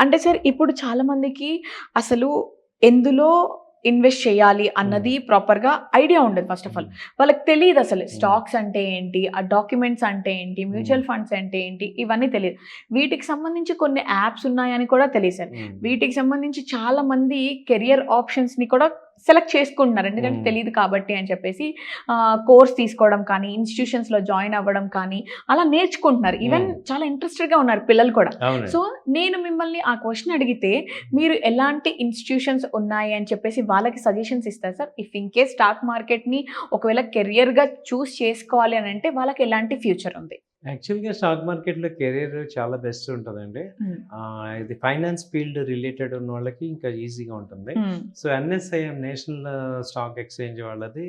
అంటే సార్ ఇప్పుడు చాలా మందికి అసలు ఎందులో ఇన్వెస్ట్ చేయాలి హ్మ్. అన్నది ప్రాపర్‌గా ఐడియా ఉండదు ఫస్ట్ ఆఫ్ ఆల్. హ్మ్. వాళ్ళకి తెలీదసలు. హ్మ్. స్టాక్స్ అంటే ఏంటి? ఆ డాక్యుమెంట్స్ అంటే ఏంటి? హ్మ్. మ్యూచువల్ ఫండ్స్ అంటే ఏంటి? ఇవన్నీ తెలీదు. వీటికి సంబంధించి కొన్ని యాప్స్ ఉన్నాయని కూడా తెలీదు సార్. హ్మ్. వీటికి సంబంధించి చాలా మంది కెరియర్ ఆప్షన్స్‌ని కూడా సెలెక్ట్ చేసుకుంటున్నారు. ఎందుకంటే హ్మ్. తెలీదు కాబట్టి అని చెప్పేసి కోర్స్ తీసుకోవడం కానీ, ఇన్‌స్టిట్యూషన్స్‌లో జాయిన్ అవ్వడం కానీ అలా నేర్చుకుంటున్నారు. ఈవెన్ హ్మ్. చాలా ఇంట్రెస్టెడ్‌గా ఉన్నారు పిల్లలు కూడా. అవునండి. సో, నేను మిమ్మల్ని ఆ క్వెషన్ అడిగితే, మీరు ఎలాంటి ఇన్‌స్టిట్యూషన్స్ ఉన్నాయి అని చెప్పేసి వాళ్ళకి సజెషన్స్ ఇస్తారా sir? If in case stock మార్కెట్‌ని ఒకవేళ కెరియర్‌గా చూజ్ చేసుకోవాలి అనంటే వాళ్ళకి ఎలాంటి ఫ్యూచర్ ఉంది? యాక్చువల్‌గా స్టాక్ మార్కెట్‌లో కెరియర్ చాలా బెస్ట్ ఉంటదండి. హ్మ్. ఇది ఫైనాన్స్ ఫీల్డ్ రిలేటెడ్ ఉన్నోళ్ళకి ఇంకా ఈజీగా ఉంటుంది. హ్మ్. సో, ఎన్ఎస్ఐఎం నేషనల్ స్టాక్ ఎక్స్‌చేంజ్ వాళ్ళది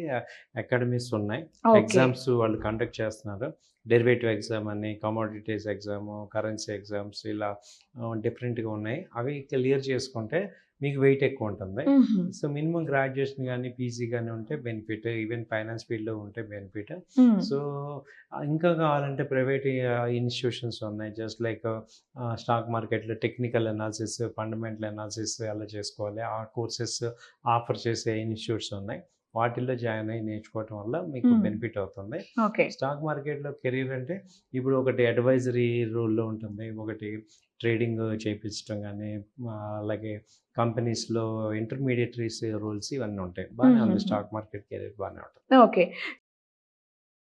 అకాడమీస్ ఉన్నాయి. ఓకే. ఎగ్జామ్స్ వాళ్ళు కండక్ట్ చేస్తున్నారు. డెరివేటివ్ ఎగ్జామ్ అని, కమోడిటీస్ ఎగ్జాము, కరెన్సీ ఎగ్జామ్స్ ఇలా డిఫరెంట్‌గా ఉన్నాయి. అవి క్లియర్ చేసుకుంటే మీకు వెయిట్ ఎక్కువుంటుంది. హుహు. సో, మినిమమ్ గ్రాడ్యుయేషన్ గాని, పీజీ గాని ఉంటే బెనిఫిట్. ఈవెన్ ఫైనాన్స్ ఫీల్డ్‌లో ఉంటే బెనిఫిట్. హ్మ్. సో, ఇంకా కావాలంటే ప్రైవేట్ ఇన్‌స్టిట్యూషన్స్ ఉన్నాయి. జస్ట్ లైక్ స్టాక్ మార్కెట్‌లో టెక్నికల్ అనాలిసిస్, ఫండమెంటల్ అనాలిసిస్ ఎలా చేసుకోవాలి, ఆ కోర్సెస్ ఆఫర్ చేసే ఇన్‌స్టిట్యూట్స్ ఉన్నాయి. వాటిల్లో జాయిన్ అయ్యి నేర్చుకోవటం వల్ల మీకు హ్మ్. బెనిఫిట్ అవుతుంది. ఓకే. స్టాక్ మార్కెట్‌లో కెరీర్ అంటే ఇప్పుడు ఒకటి అడ్వైజరీ రోల్‌లో ఉంటుంది. ఒకటి ట్రేడింగ్ చేపించడం గానీ, అలాగే కంపెనీస్‌లో ఇంటర్మీడియేటరీస్ రోల్స్ ఇవన్నీ ఉంటాయి. బానే ఉంది హుహుహు. స్టాక్ మార్కెట్ కెరీర్ బానే ఉంటుంది. ఓకే.